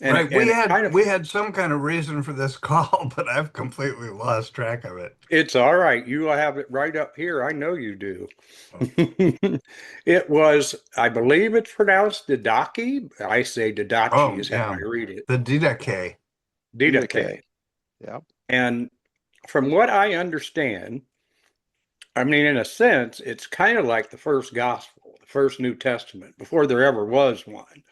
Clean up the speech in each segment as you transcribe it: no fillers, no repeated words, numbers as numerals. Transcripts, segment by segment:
Right. And We it had kind of, we had some kind of reason for this call, but I've completely lost track of it. it's all right. You have it right up here. I know you do. Oh, It was, I believe it's pronounced Didache. I say Didache oh, is how yeah. I read it. The Didache. Didache. Didache. Yeah. And from what I understand, I mean, in a sense, it's kind of like the first gospel, the first New Testament, before there ever was one.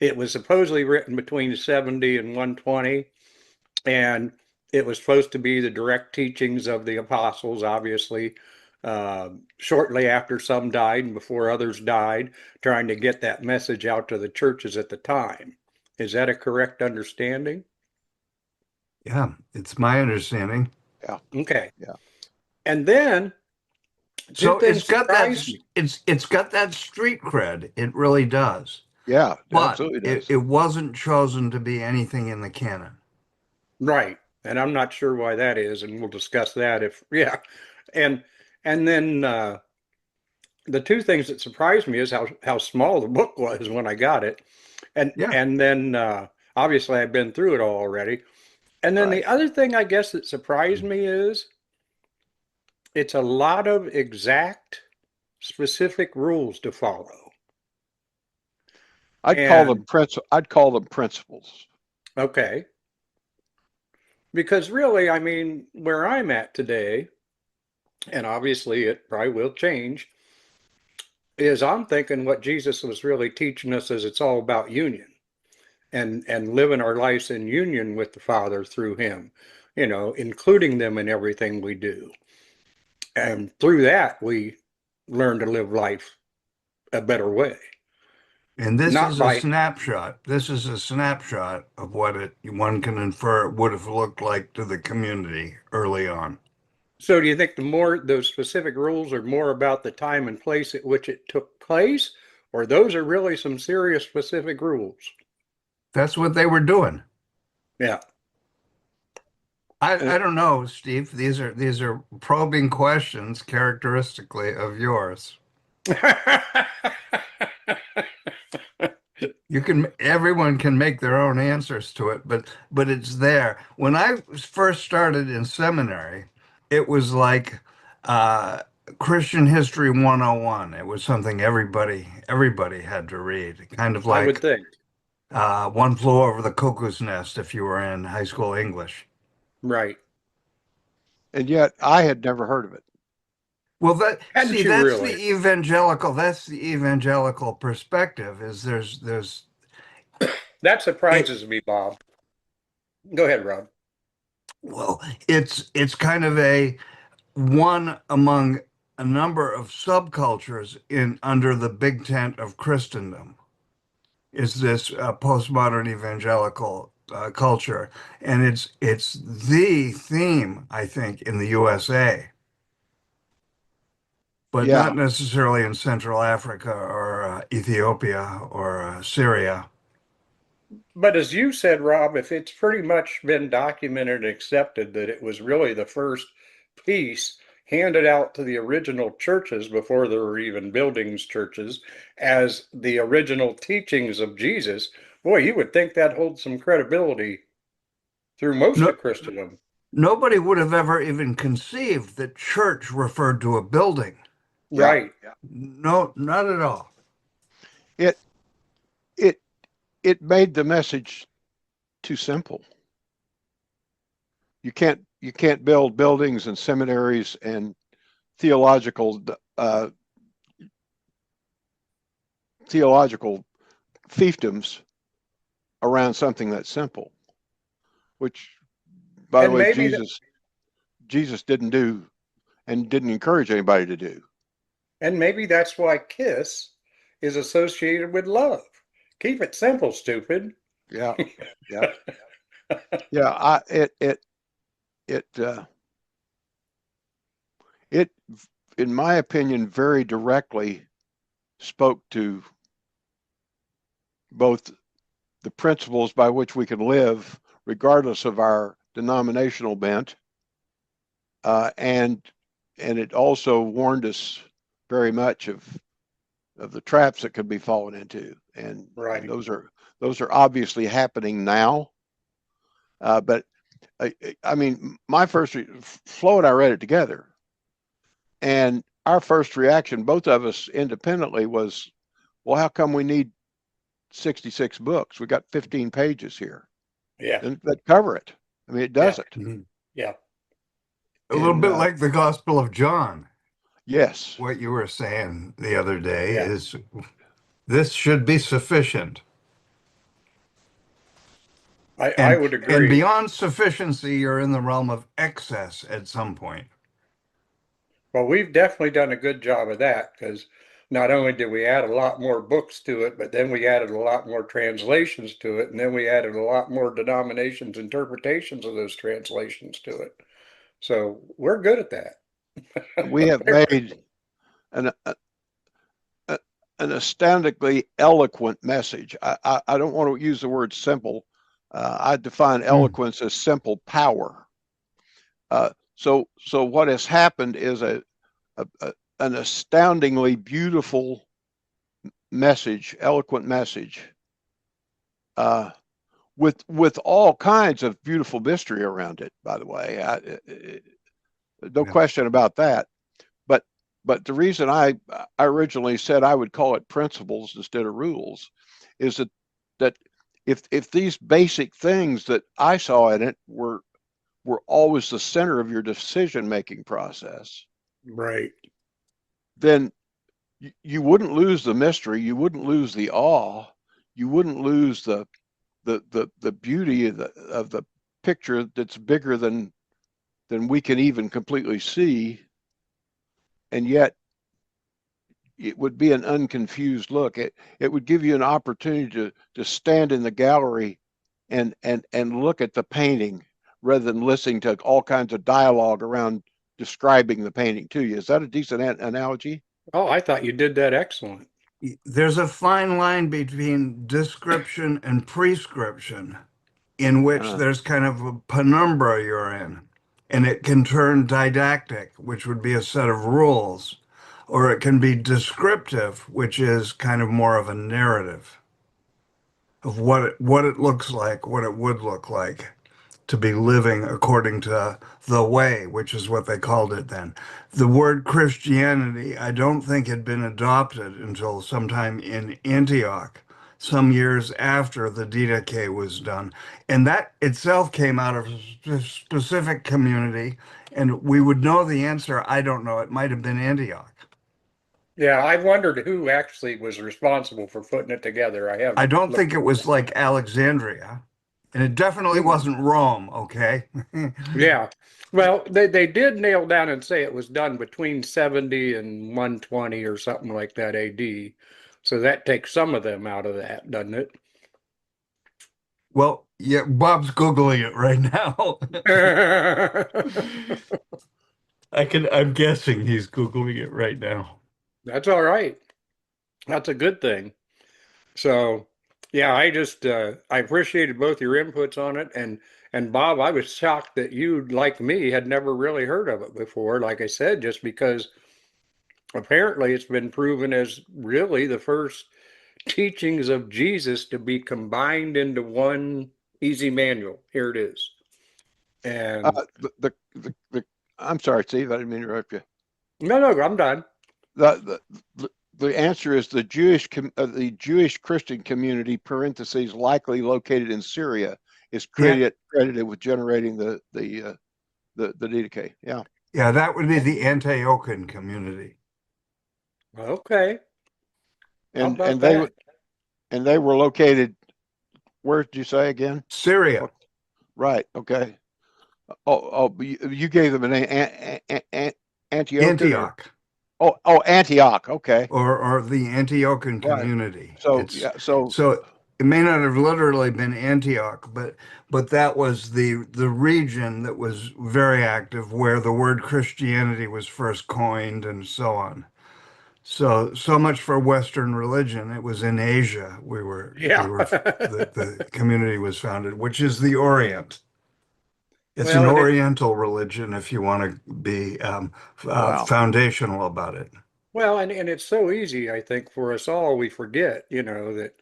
It was supposedly written between 70 and 120, and it was supposed to be the direct teachings of the apostles, obviously, shortly after some died and before others died, trying to get that message out to the churches at the time. Is that a correct understanding? Yeah, it's my understanding. Yeah. Okay. Yeah. And then two So things surprised me. it's got that street cred. It really does. Yeah. It But absolutely it, does. it wasn't chosen to be anything in the canon. Right. And I'm not sure why that is, and we'll discuss that if yeah. And and then the two things that surprised me is how small the book was when I got it. Yeah. And then obviously I've been through it all already. And then Right. the other thing I guess that surprised me is it's a lot of exact specific rules to follow. And I'd call them principles. okay, because really, I mean, where I'm at today, and obviously it probably will change, is I'm thinking what Jesus was really teaching us is it's all about union and living our lives in union with the Father through Him, you know, including them in everything we do. And through that, we learn to live life a better way. And this Not is a by, snapshot. This is a snapshot of what it one can infer it would have looked like to the community early on. so do you think the more those specific rules are more about the time and place at which it took place, or those are really some serious specific rules? That's what they were doing. Yeah. I don't know, Steve. These are probing questions characteristically of yours. Everyone can make their own answers to it, but it's there. When I first started in seminary, it was like uh, Christian History 101. It was something everybody had to read. Kind of I would like think. One Flew Over the Cuckoo's Nest if you were in high school English. Right. And yet I had never heard of it. Well, Hadn't you really? that's the evangelical perspective is there's That it surprises me, Bob. Go ahead, Rob. well, it's kind of a one among a number of subcultures in under the big tent of Christendom is this postmodern evangelical culture, and it's the theme I think in the USA, but Yeah. not necessarily in Central Africa or Ethiopia or Syria. But as you said, Rob, if it's pretty much been documented and accepted that it was really the first piece handed out to the original churches before there were even buildings churches as the original teachings of Jesus, boy, you would think that holds some credibility through most No, of Christendom. nobody would have ever even conceived that church referred to a building. Yeah. Right. No, not at all. It it it made the message too simple. You can't build buildings and seminaries and theological uh, theological fiefdoms around something that's simple. Which, by the And way, maybe Jesus didn't do and didn't encourage anybody to do. that's why KISS is associated with love. Keep it simple, stupid. Yeah. Yeah. Yeah. It it in my opinion very directly spoke to both the principles by which we can live regardless of our denominational bent, and it also warned us very much of the traps that could be fallen into, and Right. Those are obviously happening now. But I mean, my first, Flo and I read it together. And our first reaction, both of us independently, was, well, how come we need 66 books? We got 15 pages here. Yeah. And that cover it. I mean, it does it. Mhm. Yeah. A little And bit like the Gospel of John. yes, What you were saying the other day Yeah. is this should be sufficient. I And would and agree. beyond sufficiency, you're in the realm of excess at some point. Well, we've definitely done a good job of that because not only did we add a lot more books to it, but then we added a lot more translations to it, and then we added a lot more denominations' interpretations of those translations to it. So we're good at we have that. made an an astoundingly eloquent message. I don't want to use the word simple. I define Hmm. eloquence as simple power. So what has happened is an astoundingly beautiful message, eloquent message, with all kinds of beautiful mystery around it. By the way, no Yeah. question about that. But the reason I originally said I would call it principles instead of rules is that if these basic things that I saw in it were always the center of your decision making process, Right. then you wouldn't lose the mystery, you wouldn't lose the awe, you wouldn't lose the beauty of the picture that's bigger than we can even completely see, and yet it would be an unconfused look. It would give you an opportunity to stand in the gallery and look at the painting rather than listening to all kinds of dialogue around describing the painting to you. Is that a decent analogy? Oh, I thought you did that excellent. There's a fine line between description and prescription, in which Uh, there's kind of a penumbra you're in, and it can turn didactic, which would be a set of rules, or it can be descriptive, which is kind of more of a narrative of what it looks like, what it would look like to be living according to the way, which is what they called it then. The word Christianity, I don't think had been adopted until sometime in Antioch, some years after the Didache was done. And that itself came out of a specific community, and we would know the answer. I don't know. It might have been Antioch. Yeah, I wondered who actually was responsible for putting it together. I I haven't don't looked think it into was that like yet. Alexandria, and it definitely Hmm. wasn't Rome, okay? Yeah. Well, they did nail down and say it was done between 70 and 120 or something like that AD. So that takes some of them out of that, doesn't it? Well, yeah, Bob's Googling it right now. I'm guessing he's Googling it right now. That's all right. That's a good thing. So, yeah, I appreciated both your inputs on it, and Bob, I was shocked that you, like me, had never really heard of it before. Like I said, just because apparently it's been proven as really the first teachings of Jesus to be combined into one easy manual. Here it is. uh, And the I'm sorry, Steve, I didn't mean to interrupt you. no, I'm done. The answer is the Jewish Christian community (parentheses likely located in Syria) is Yeah, credited with generating the Didache. Yeah, yeah, that would be the Antiochian community. Okay, how and about that? they were located. Where did you say again? Syria What? Right. Okay. But you gave them an Antiochian or Antioch, Antioch. Okay. or the Antiochian Right. community. So It's yeah. So so it may not have literally been Antioch, but that was the region that was very active where the word Christianity was first coined and so on. So much for Western religion. It was in Asia. We Yeah. were the community was founded, which is the Orient. It's an Well, and it Oriental religion if you want to be wow. foundational about it. Well, and it's so easy, I think, for us all. We forget, that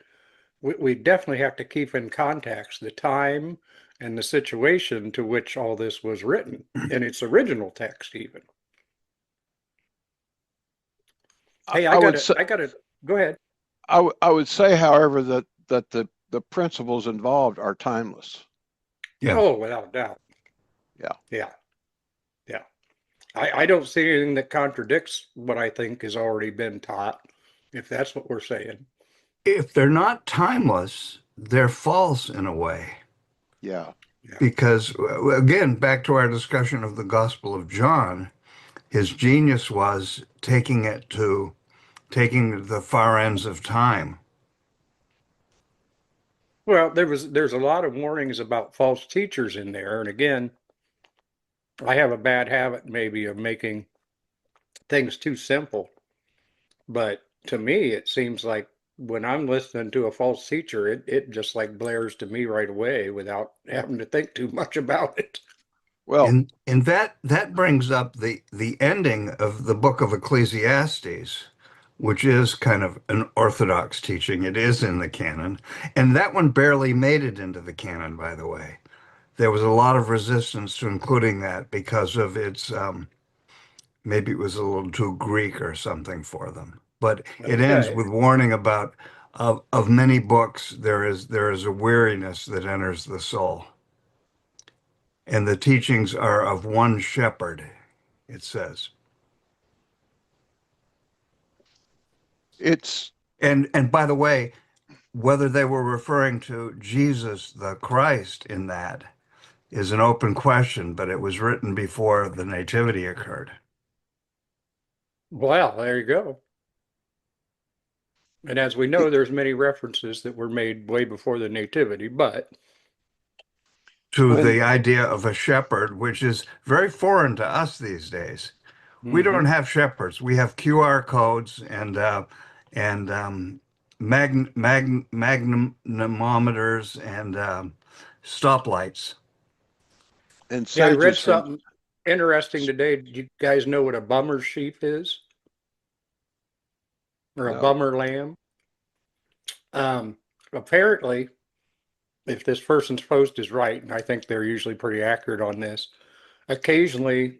we definitely have to keep in context the time and the situation to which all this was written in its original text, even. Hey, I would say, I gotta, go ahead. I would say, however, that the principles involved are timeless. Yeah. Oh, without doubt. Yeah. Yeah. Yeah. I don't see anything that contradicts what I think has already been taught, if that's what we're saying. If they're not timeless, they're false in a way. Yeah. Yeah. Because, again, back to our discussion of the Gospel of John, his genius was taking the far ends of time. Well, there's a lot of warnings about false teachers in there. And again, I have a bad habit maybe of making things too simple. But to me, it seems like when I'm listening to a false teacher, it just like blares to me right away without having to think too much about it. Well, And that brings up the ending of the book of Ecclesiastes, which is kind of an orthodox teaching. It is in the canon, and that one barely made it into the canon, by the way. There was a lot of resistance to including that because of its maybe it was a little too Greek or something for them. But it ends Okay. with warning about of many books there is a weariness that enters the soul. And the teachings are of one shepherd, it says. it's And by the way, whether they were referring to Jesus the Christ in that is an open question, but it was written before the nativity occurred. Well, there you go. And as we know, there's many references that were made way before the nativity, but To when the idea of a shepherd, which is very foreign to us these days. We don't mhm. have shepherds. We have QR codes and magnetometers and stoplights. and Yeah, I read sages from something interesting today. Do you guys know what a bummer sheep is? Or a no. bummer lamb? Um, Apparently, if this person's post is right, and I think they're usually pretty accurate on this, occasionally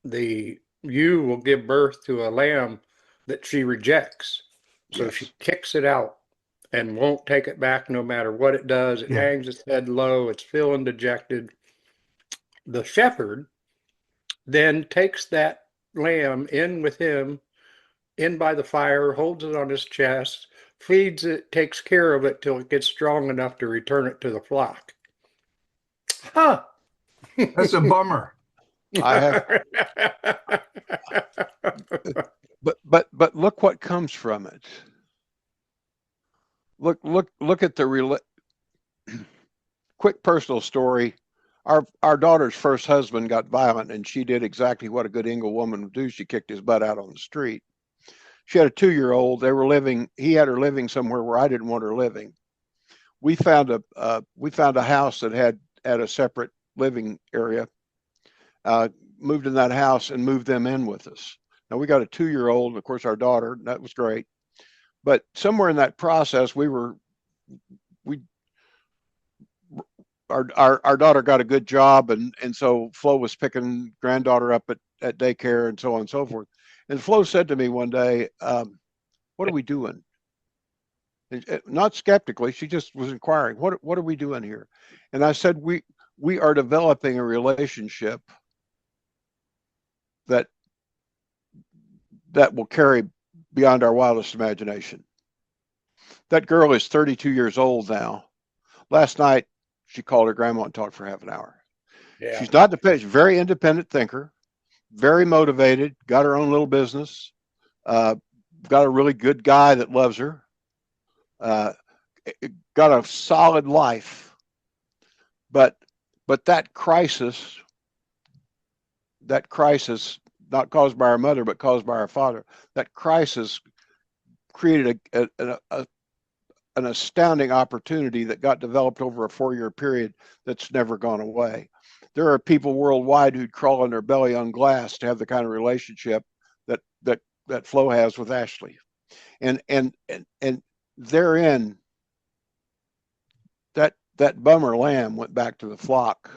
the ewe will give birth to a lamb that she rejects. So Yes. she kicks it out and won't take it back no matter what it does. It Yeah. hangs its head low, it's feeling dejected. The shepherd then takes that lamb in with him, in by the fire, holds it on his chest, feeds it, takes care of it till it gets strong enough to return it to the flock. Huh. That's a bummer. I have, but look what comes from it. Look at the quick personal story. Our daughter's first husband got violent, and she did exactly what a good Engle woman would do. She kicked his butt out on the street. She had a 2-year-old. They were living. He had her living somewhere where I didn't want her living. We found a house that had a separate living area. Moved in that house and moved them in with us. Now we got a 2-year-old, and of course our daughter. That was great. But somewhere in that process, we our daughter got a good job, and so Flo was picking granddaughter up at daycare and so on and so forth. And Flo said to me one day, "What are we doing?" Not skeptically, she just was inquiring, "What are we doing here?" And I said, "We are developing a relationship that will carry beyond our wildest imagination." That girl is 32 years old now. Last night, she called her grandma and talked for half an hour. Yeah. She's not dependent, she's a very independent thinker, very motivated, got her own little business, uh, got a really good guy that loves her, uh, got a solid life. But that crisis, not caused by our mother, but caused by our father, that crisis created an astounding opportunity that got developed over a 4-year period that's never gone away. There are people worldwide who'd crawl on their belly on glass to have the kind of relationship that Flo has with Ashley, and therein that bummer lamb went back to the flock.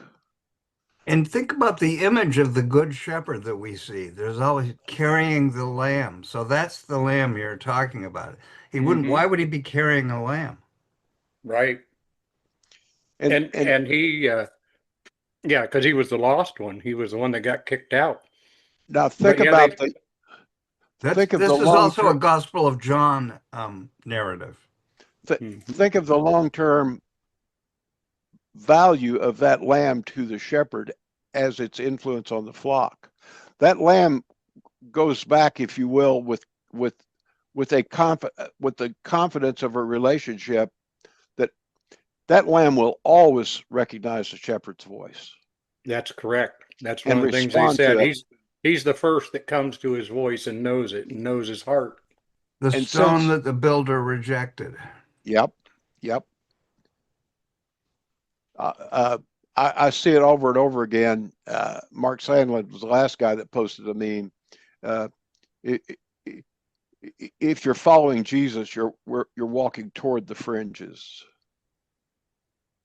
And think about the image of the good shepherd that we see. There's always carrying the lamb. So that's the lamb you're talking about. He wouldn't, Hmm. why would he be carrying a lamb? Right. And And he, yeah, because he was the lost one. He was the one that got kicked out. now But think yeah, about they, the That's think of the this is long also a term Gospel of John narrative. Mhm. think of the long term value of that lamb to the shepherd as its influence on the flock. That lamb goes back, if you will, with with with the confidence of a relationship that that lamb will always recognize the shepherd's voice That's correct. That's one and of the things they respond to said. it. He's the first that comes to his voice and knows it and knows his heart. The And stone since, that the builder rejected. yep, yep, uh, uh, I see it over and over again. Mark Sandlin was the last guy that posted a meme. Uh, if you're following Jesus, you're walking toward the fringes.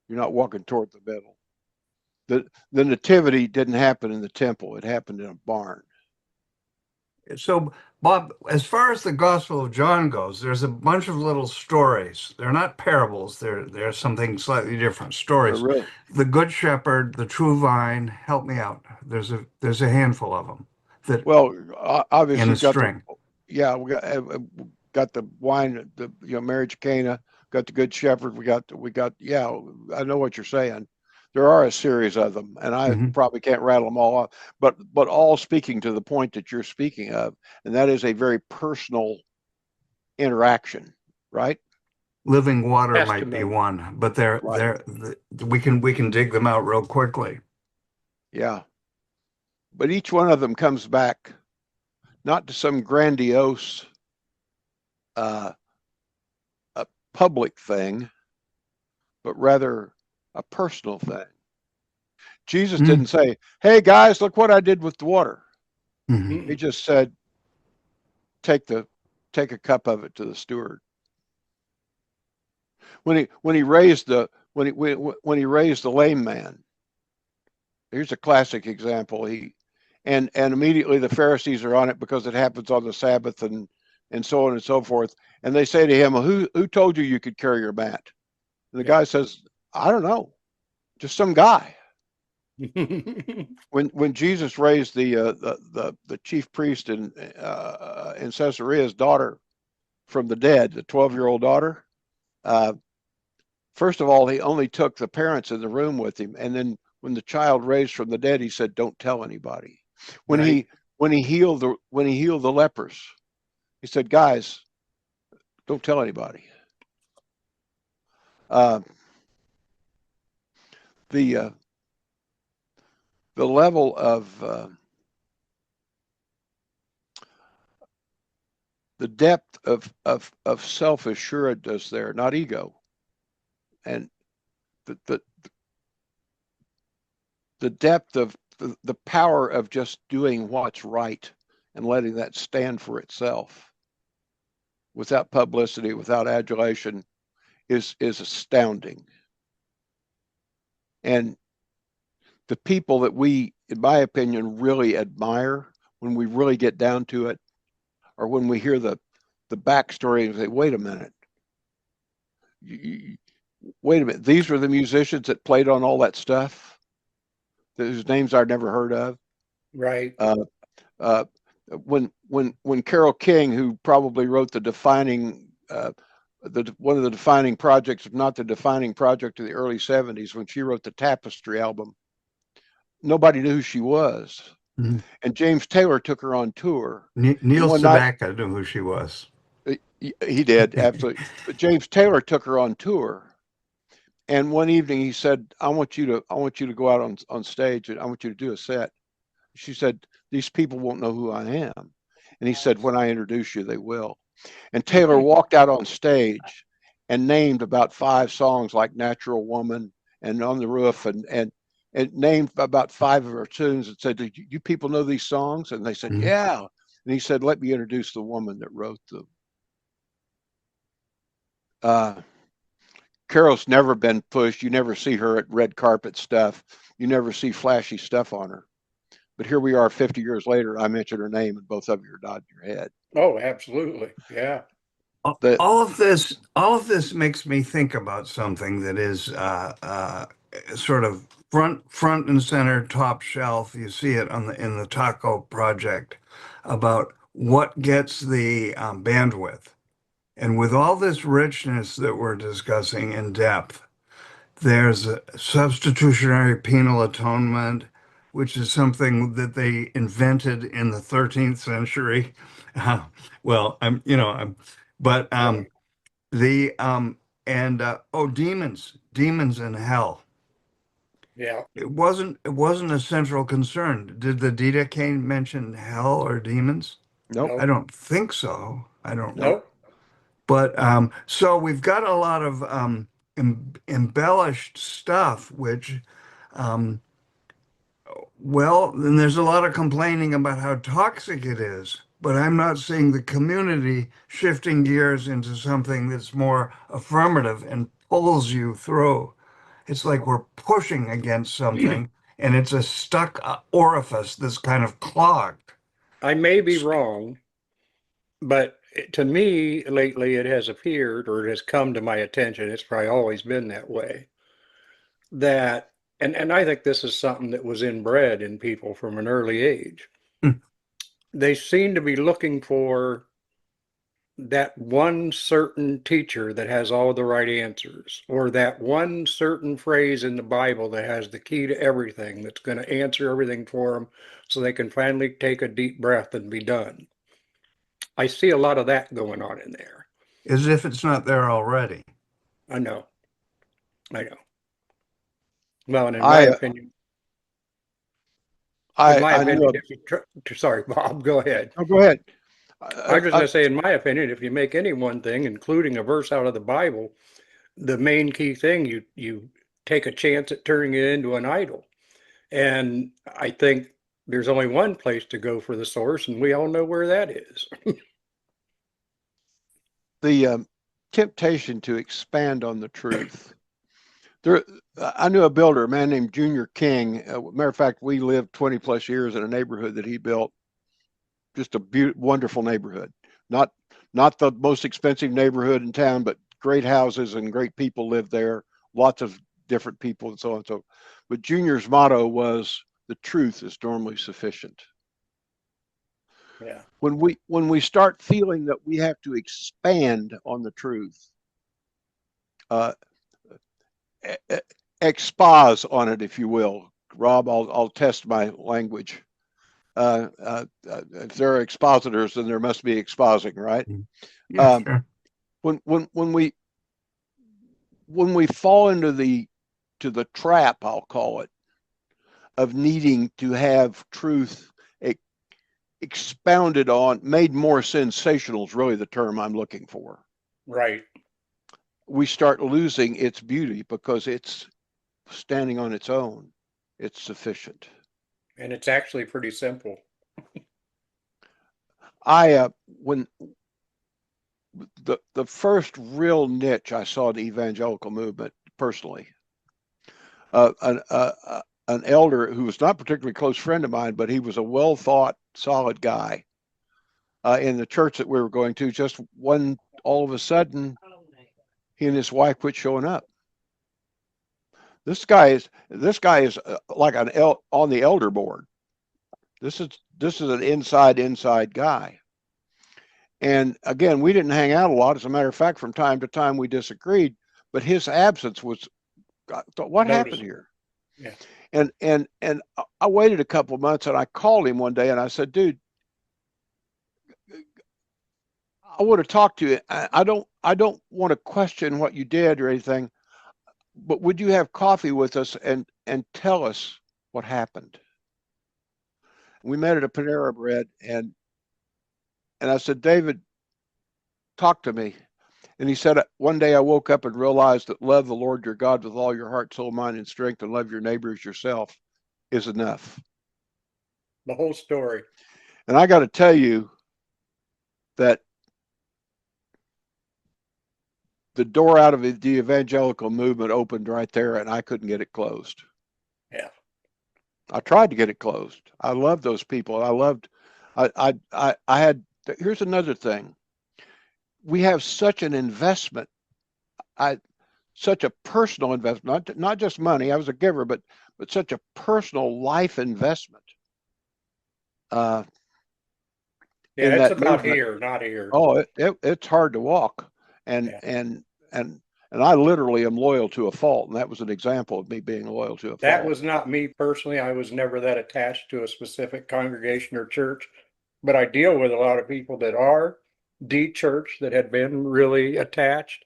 You're not walking toward the middle. The nativity didn't happen in the temple; it happened in a barn. So, Bob, as far as the Gospel of John goes, there's a bunch of little stories. They're not parables. They're something slightly different. They're Stories. really The Good Shepherd, the True Vine. Help me out. There's a handful of them that well. in Obviously, a we've got the string. yeah, got the wine, the marriage of Cana, got the Good Shepherd. We got yeah. I know what you're saying. There are a series of them, and I Hmm. probably can't rattle them all off, but all speaking to the point that you're speaking of, and that is a very personal interaction, right? Living Water might be Testimony. one, but Right. we can dig them out real quickly. Yeah. But each one of them comes back not to some grandiose uh, a public thing, but rather a personal thing. Jesus didn't say, "Hey guys, look what I did with the water." Mm-hmm. He Mm-mm. just said, "Take the take a cup of it to the steward." When he raised the when he raised the lame man, here's a classic example. He and immediately the Pharisees are on it because it happens on the Sabbath and so on and so forth. And they say to him, "Who told you you could carry your mat?" And the Yeah. guy says, "I don't know, just some guy." When Jesus raised the chief priest in Caesarea's daughter from the dead, the 12-year-old daughter, uh, first of all, he only took the parents in the room with him, and then when the child raised from the dead, he said, "Don't tell anybody." When Right. he healed the lepers, he said, "Guys, don't tell anybody." Uh, the the level of the depth of self assuredness there, not ego, and the the, the depth of the power of just doing what's right and letting that stand for itself without publicity, without adulation, is astounding. And the people that we, in my opinion, really admire when we really get down to it, or when we hear the backstory and say, "Wait a minute, wait a minute, these were the musicians that played on all that stuff, whose names I'd never heard of." Right. Uh, uh, when Carole King, who probably wrote the defining one of the defining projects, if not the defining project of the early '70s, when she wrote the Tapestry album, nobody knew who she was. Mm-hmm. And James Taylor took her on tour. And Neil one night, Sedaka knew who she was. he did, absolutely. But James Taylor took her on tour. And one evening he said, I want you to go out on stage and I want you to do a set. She said, "These people won't know who I am." And he said, "When I introduce you, they will." And Taylor walked out on stage and named about 5 songs like "Natural Woman" and "On the Roof" and named about 5 of her tunes and said, "Do you people know these songs?" And they said, Mhm. "Yeah." And he said, "Let me introduce the woman that wrote them." Uh, Carol's never been pushed. You never see her at red carpet stuff. You never see flashy stuff on her. But here we are 50 years later. I mentioned her name and both of you are nodding your head. Oh, absolutely. Yeah. The, All of this makes me think about something that is sort of front and center, top shelf. You see it on in the Taco Project about what gets the bandwidth. And with all this richness that we're discussing in depth, there's a substitutionary penal atonement, which is something that they invented in the 13th century. Well, but Right. the and oh, demons in hell. Yeah. It wasn't a central concern. Did the Didache mention hell or demons? nope. I No. don't think so. I don't know. No. But so we've got a lot of embellished stuff, which, um, well, then there's a lot of complaining about how toxic it is. But I'm not seeing the community shifting gears into something that's more affirmative and pulls you through. It's like we're pushing against something, and it's a stuck orifice that's kind of clogged. I may be wrong, but to me, lately it has appeared or it has come to my attention, it's probably always been that way, that, and I think this is something that was inbred in people from an early age. They seem to be looking for that one certain teacher that has all the right answers, or that one certain phrase in the Bible that has the key to everything, that's going to answer everything for them so they can finally take a deep breath and be done. I see a lot of that going on in there. As if it's not there already. I know. I know. Well, and I in my I knew. opinion, if you sorry, Bob, go ahead. Oh, go ahead. I was just going to say, in my opinion, if you make any one thing, including a verse out of the Bible, the main key thing, you take a chance at turning it into an idol. And I think there's only one place to go for the source, and we all know where that is. The temptation to expand on the truth. There, I knew a builder, a man named Junior King. Matter of fact, we lived 20 plus years in a neighborhood that he built. Just a wonderful neighborhood. Not the most expensive neighborhood in town, but great houses and great people lived there. Lots of different people and so on and so. But Junior's motto was, "The truth is normally sufficient." Yeah. When we start feeling that we have to expand on the truth, uh, expose on it, if you will. Rob, I'll test my language. If there are expositors, then there must be exposing, right? Yeah, sure. When we fall into the trap, I'll call it, of needing to have truth expounded on, made more sensational is really the term I'm looking for. Right. We start losing its beauty because it's standing on its own. It's sufficient. And it's actually pretty simple. When the first real niche I saw in the evangelical movement personally, an elder who was not a particularly close friend of mine, but he was a well thought, solid guy in the church that we were going to. Just all of a sudden, he and his wife quit showing up. This guy is like on the elder board. This is an inside guy. And again, we didn't hang out a lot. As a matter of fact, from time to time we disagreed, but his absence was, I thought, what happened here? Yeah. And I waited a couple of months and I called him one day and I said, dude, I want to talk to you. I don't want to question what you did or anything, but would you have coffee with us and tell us what happened? We met at a Panera Bread and I said, David, talk to me. And he said, one day I woke up and realized that love the Lord your God with all your heart, soul, mind, and strength, and love your neighbor as yourself is enough. The whole story. And I got to tell you that the door out of the evangelical movement opened right there, and I couldn't get it closed. Yeah. I tried to get it closed. I loved those people. I had, here's another thing. We have such an investment, such a personal investment, not just money. I was a giver, but such a personal life investment Yeah, in it's that about movement. here, not here. Oh, it's hard to walk, and Yeah. and I literally am loyal to a fault, and that was an example of me being loyal to a That fault. was not me personally. I was never that attached to a specific congregation or church, but I deal with a lot of people that are de-church that had been really attached.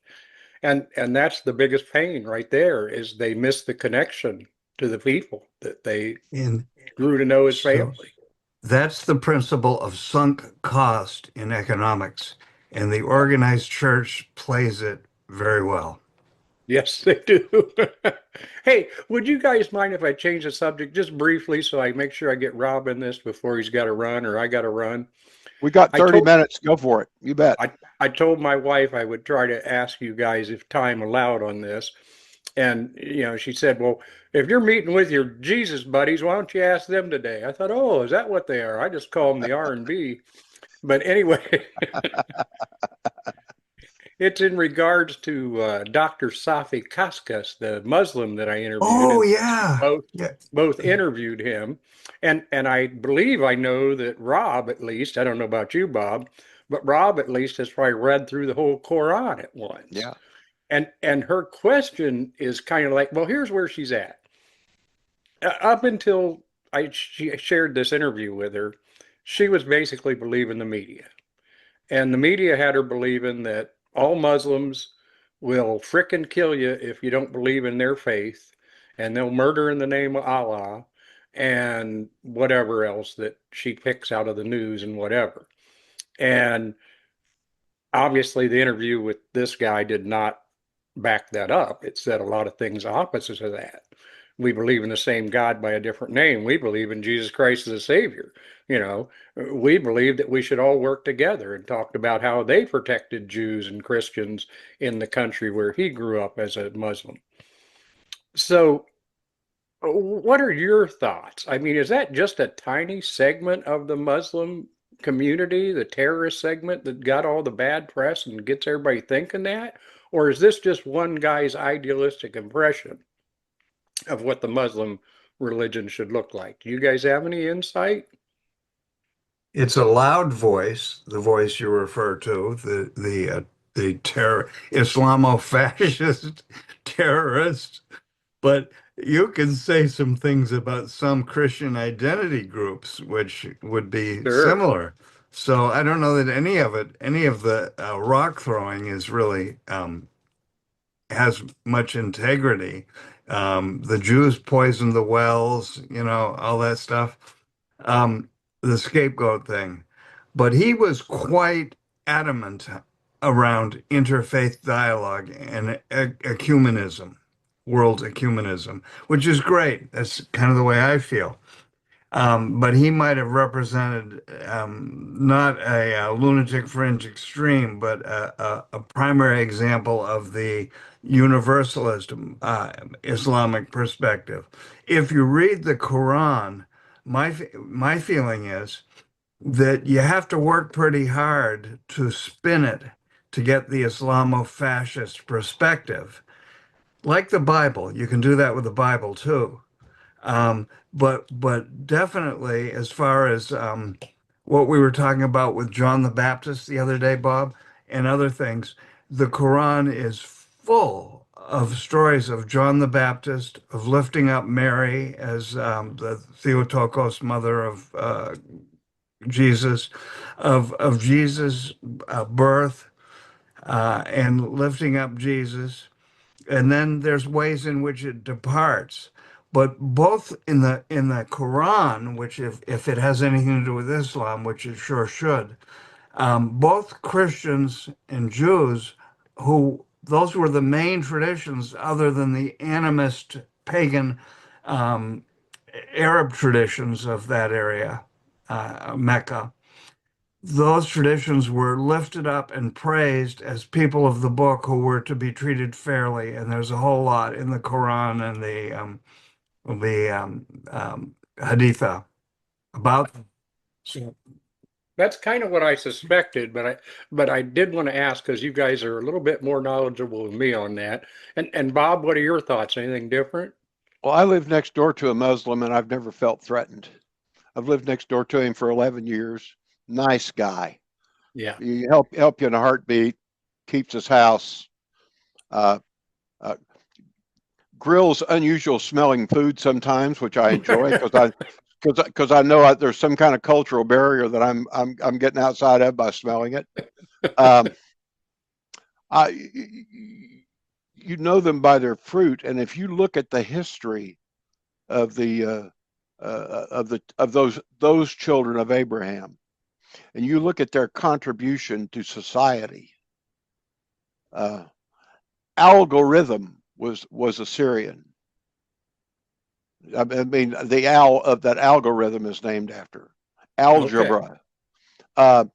And that's the biggest pain right there is they miss the connection to the people that they And grew to know as so family. that's the principle of sunk cost in economics, and the Yeah. organized church plays it very well. Yes, they do. Hey, would you guys mind if I change the subject just briefly so I make sure I get Rob in this before he's got to run or I got to run? We got I 30 told minutes. Go for it. You bet. I told my wife I would try to ask you guys if time allowed on this. And she said, "Well, if you're meeting with your Jesus buddies, why don't you ask them today?" I thought, "Oh, is that what they are?" I just call them the R&B. But anyway, it's in regards to Dr. Safi Kaskas, the Muslim that I interviewed, Oh and yeah. both Yeah. both interviewed him. And I believe I know that Rob, at least, I don't know about you, Bob, but Rob at least has probably read through the whole Quran at once. Yeah. And her question is kind of like, well, here's where she's at. Up until she shared this interview with her, she was basically believing the media. And the media had her believing that all Muslims will frickin' kill you if you don't believe in their faith, and they'll murder in the name of Allah, and whatever else that she picks out of the news and whatever. And obviously, the interview with this guy did not back that up. It said a lot of things opposite of that. We believe in the same God by a different name. We believe in Jesus Christ as a Savior. You know, we believe that we should all work together and talked about how they protected Jews and Christians in the country where he grew up as a Muslim. So, what are your thoughts? I mean, is that just a tiny segment of the Muslim community, the terrorist segment that got all the bad press and gets everybody thinking that? Or is this just one guy's idealistic impression of what the Muslim religion should look like? Do you guys have any insight? It's a loud voice, the voice you refer to, the terror Islamo-fascist terrorist. But you can say some things about some Christian identity groups, which would be Sure. similar. So I don't know that any of the rock throwing is really has much integrity. The Jews poisoned the wells, all that stuff. Um, the scapegoat thing. But he was quite adamant around interfaith dialogue and ecumenism, world ecumenism, which is great. That's kind of the way I feel. But he might have represented not a lunatic fringe extreme, but a primary example of the universalist Islamic perspective. If you read the Quran, my feeling is that you have to work pretty hard to spin it to get the Islamo-fascist perspective. Like the Bible, you can do that with the Bible too. But definitely, as far as what we were talking about with John the Baptist the other day, Bob, and other things, the Quran is full of stories of John the Baptist, of lifting up Mary as the Theotokos, mother of Jesus, of Jesus' birth, and lifting up Jesus. And then there's ways in which it departs. But both in the Quran, which if it has anything to do with Islam, which it sure should, both Christians and Jews, who those were the main traditions other than the animist pagan Arab traditions of that area, Mecca. those traditions were lifted up and praised as people of the book who were to be treated fairly. And there's a whole lot in the Quran and the Haditha about. So, That's kind of what I suspected, but I did want to ask because you guys are a little bit more knowledgeable than me on that. And Bob, what are your thoughts? Anything different? Well, I live next door to a Muslim and I've never felt threatened. I've lived next door to him for 11 years. Nice guy. Yeah. He help you in a heartbeat, keeps his house, uh, uh, grills unusual smelling food sometimes, which I enjoy because I know there's some kind of cultural barrier that I'm getting outside of by smelling it. Um, I you know them by their fruit, and if you look at the history of those children of Abraham, and you look at their contribution to society, uh, algorithm was Assyrian. I mean, the owl of that algorithm is named after Okay. algebra, uh,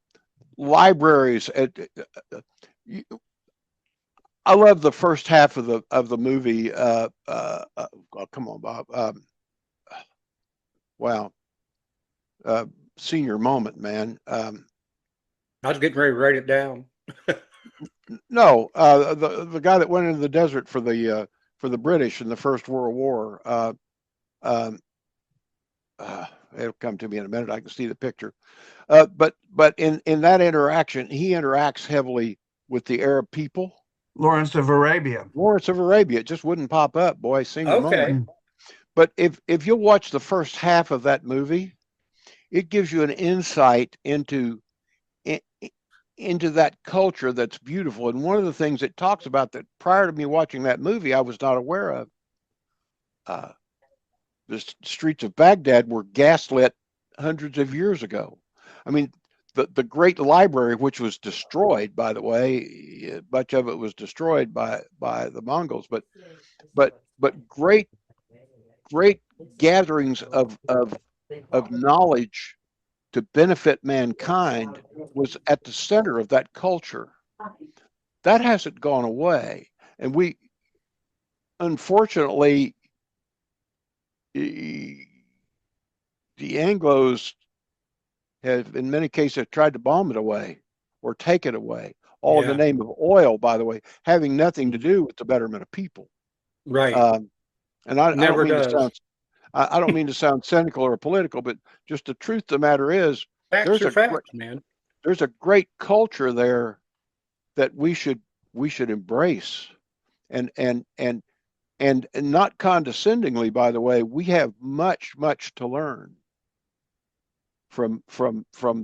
libraries. I love the first half of the movie. Oh, come on, Bob. Wow, uh, senior moment, man. I was getting ready to write it down. No, the guy that went into the desert for the British in the First World War. Um, It'll come to me in a minute. I can see the picture. But in that interaction, he interacts heavily with the Arab people. Lawrence of Arabia. Lawrence of Arabia, it just wouldn't pop up, boy, senior moment. Okay. But if you'll watch the first half of that movie, it gives you an insight into that culture that's beautiful. And one of the things it talks about that prior to me watching that movie, I was not aware of. The streets of Baghdad were gaslit hundreds of years ago. I mean, the great library, which was destroyed, by the way, much of it was destroyed by the Mongols, but great gatherings of knowledge to benefit mankind was at the center of that culture. That hasn't gone away, and we unfortunately the Anglos have, in many cases, tried to bomb it away or take it away, all in the Yeah. name of oil, by the way, having nothing to do with the betterment of people. Right. Um, and I don't Never mean to does. sound I don't mean to sound cynical or political, but just the truth of the matter is, Facts there's are a facts, man. there's a great culture there that we should embrace, and not condescendingly, by the way, we have much to learn from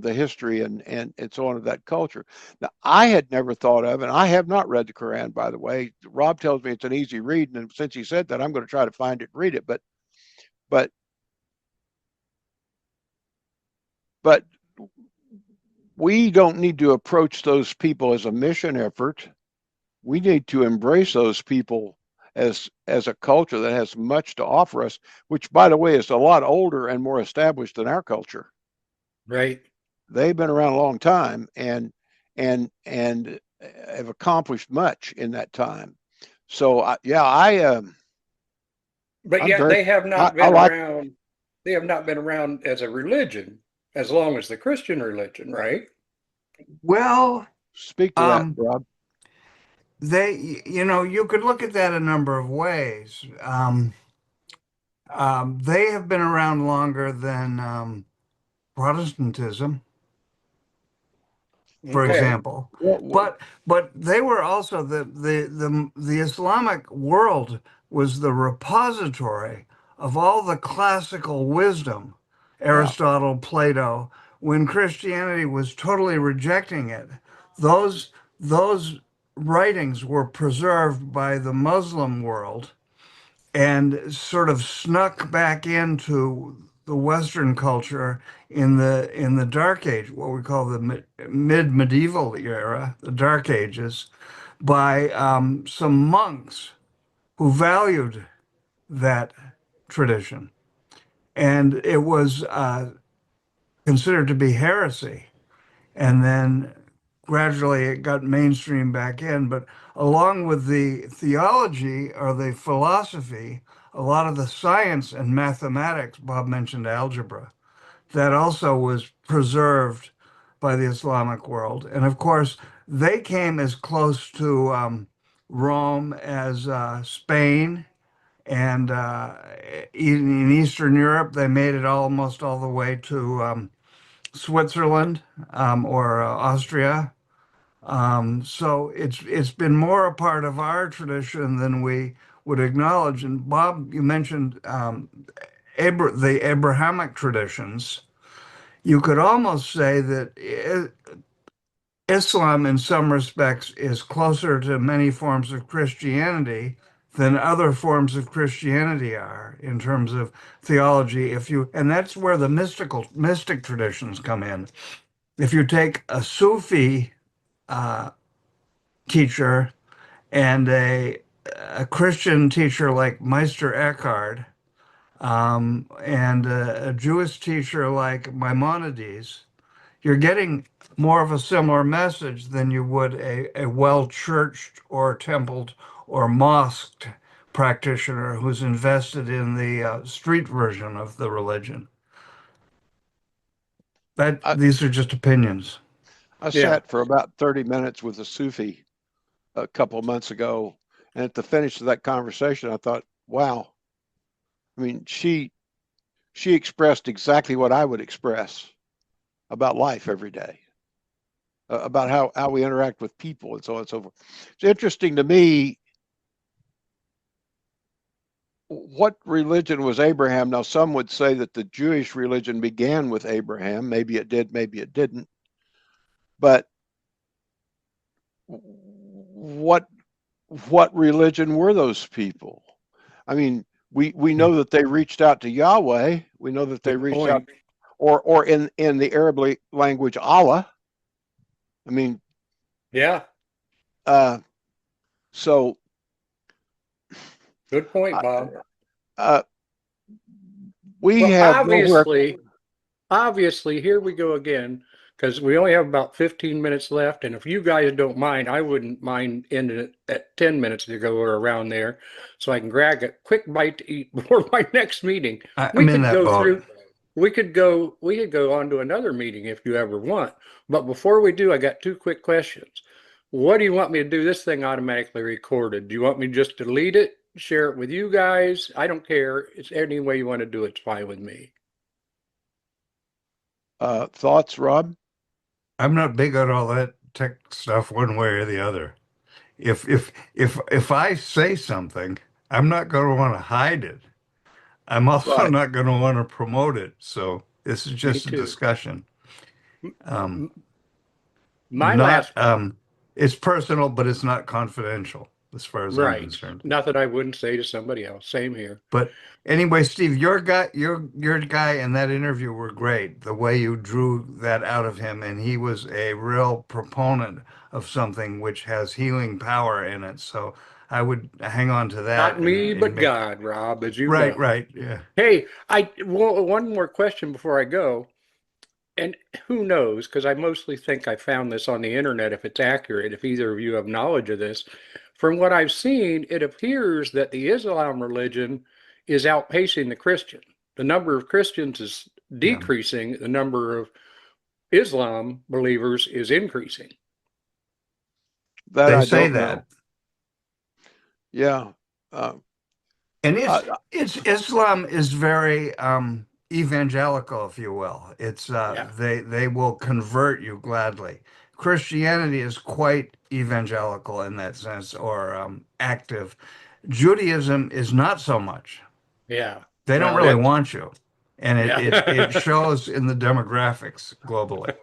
the history and so on of that culture. Now, I had never thought of, and I have not read the Quran, by the way. Rob tells me it's an easy read, and since he said that, I'm going to try to find it and read it. But but we don't need to approach those people as a mission effort. We need to embrace those people as a culture that has much to offer us, which, by the way, is a lot older and more established than our culture. Right. They've been around a long time and have accomplished much in that time. So But I'm yet very they have not I been like. around. They have not been around as a religion as long as the Christian religion, right? Well, Speak to that, um, Rob. you could look at that a number of ways. They have been around longer than Protestantism, for Okay. example. Well, But they were also the Islamic world was the repository of all the classical wisdom, yeah, Aristotle, Plato, when Christianity was totally rejecting it. Those writings were preserved by the Muslim world and sort of snuck back into the Western culture in the Dark Age, what we call the mid-medieval era, the Dark Ages, by some monks who valued that tradition, and it was considered to be heresy and then gradually it got mainstream back in. But along with the theology or the philosophy, a lot of the science and mathematics, Bob mentioned algebra, that also was preserved by the Islamic world. And of course, they came as close to Rome as Spain. And in Eastern Europe, they made it almost all the way to Switzerland or Austria. So it's been more a part of our tradition than we would acknowledge. And Bob, you mentioned the Abrahamic traditions. You could almost say that Islam, in some respects, is closer to many forms of Christianity than other forms of Christianity are in terms of theology. And that's where the mystic traditions come in. If you take a Sufi uh, teacher and a Christian teacher like Meister Eckhart, and a Jewish teacher like Maimonides, you're getting more of a similar message than you would a well-churched or templed or mosqued practitioner who's invested in the street version of the religion. That I, these are just opinions. I Yeah. sat for about 30 minutes with a Sufi a couple of months ago, and at the finish of that conversation, I thought, wow. I mean, she expressed exactly what I would express about life every day, about how we interact with people and so on and so forth. It's interesting to me, what religion was Abraham? Now, some would say that the Jewish religion began with Abraham. Maybe it did, maybe it didn't. But what religion were those people? I mean, we know that they reached out to Yahweh. We know that they Good reached out, point. or in the Arab language, Allah. I mean, Yeah. uh, so Good point, uh, Bob. uh, we Well, have nowhere. obviously, here we go again, because we only have about 15 minutes left. And if you guys don't mind, I wouldn't mind ending it at 10 minutes to go or around there so I can grab a quick bite to eat before my next meeting. We I'm in could that go boat. through, we could go on to another meeting if you ever want. But before we do, I got two quick questions. What do you want me to do? This thing automatically recorded. Do you want me just to delete it, share it with you guys? I don't care. It's any way you want to do it, it's fine with me. Thoughts, Rob? I'm not big on all that tech stuff one way or the other. If I say something, I'm not going to want to hide it. I'm also Right. not going to want to promote it. So this is Me just a too. discussion. Um, My not last, it's personal, but it's not confidential as far as I'm right. concerned. Nothing I wouldn't say to somebody else. Same here. But anyway, Steve, your guy in that interview were great. The way you drew that out of him, and he was a real proponent of something which has healing power in it. So I would hang on to that Not me, and but make God, Rob, as you right, know. right, yeah. Hey, one more question before I go. And who knows, because I mostly think I found this on the internet, if it's accurate, if either of you have knowledge of this. From what I've seen, it appears that the Islam religion is outpacing the Christian. The number of Christians is Yeah. decreasing, the number of Islam believers is increasing. That They I say don't know. that. Yeah. Uh, And uh, it's Islam is very evangelical, if you will. It's Yeah, they will convert you gladly. Christianity is quite evangelical in that sense, or active. Judaism is not so much. yeah. They don't Well, really that's, want you, and it yeah. shows in the demographics globally.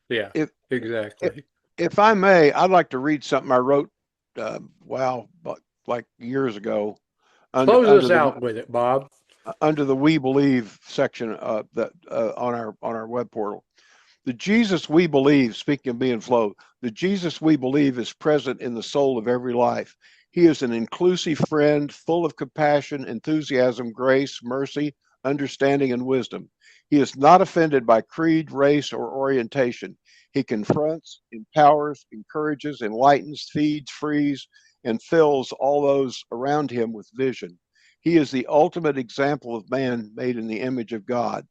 Yeah, if, if exactly. if I may, I'd like to read something I wrote. Wow, but like years ago, under Close under us the out with it, Bob. under the We Believe section that on our web portal. The Jesus we believe, speaking of being flow, the Jesus we believe is present in the soul of every life. He is an inclusive friend, full of compassion, enthusiasm, grace, mercy, understanding, and wisdom. He is not offended by creed, race, or orientation. He confronts, empowers, encourages, enlightens, feeds, frees, and fills all those around him with vision. He is the ultimate example of man made in the image of God.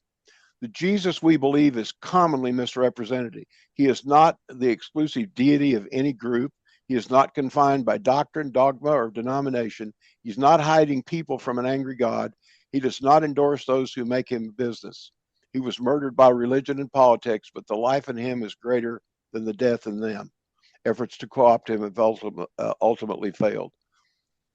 The Jesus we believe is commonly misrepresented. He is not the exclusive deity of any group. He is not confined by doctrine, dogma, or denomination. He's not hiding people from an angry God. He does not endorse those who make him business. He was murdered by religion and politics, but the life in him is greater than the death in them. Efforts to co-opt him have ultimately failed.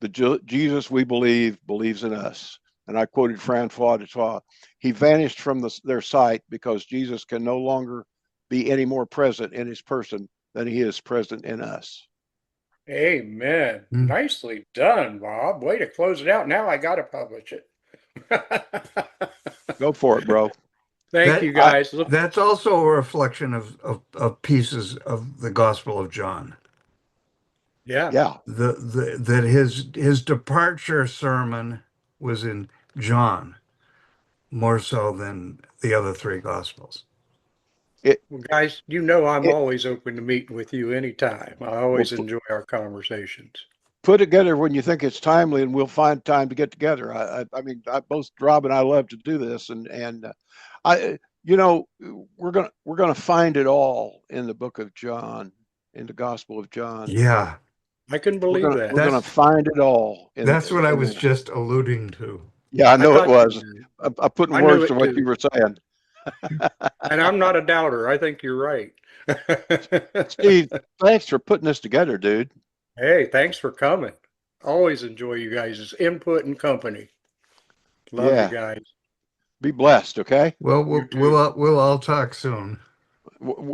The Jesus we believe believes in us. And I quoted Francois de Sales. He vanished from their sight because Jesus can no longer be any more present in his person than he is present in us. Amen. Nicely done, Bob. Way to close it out. Now I got to publish it. Go for it, bro. Thank you, guys. That's also a reflection of pieces of the Gospel of John. Yeah. That his departure sermon was in John more so than the other three Gospels. Well, guys, I'm always open to meeting with you anytime. I always enjoy our conversations. Put together when you think it's timely, and we'll find time to get together. I mean, both Rob and I love to do this, and we're gonna find it all in the book of John, in the Gospel of John. Yeah, I can believe that. We're gonna find it all. That's what I was just alluding to. Yeah, I know it was. I put in words to what you were saying. And I'm not a doubter. I think you're right. Steve, thanks for putting this together, dude. Hey, thanks for coming. Always enjoy you guys' input and company. Love you guys. Be blessed, okay? Well, we'll all talk soon.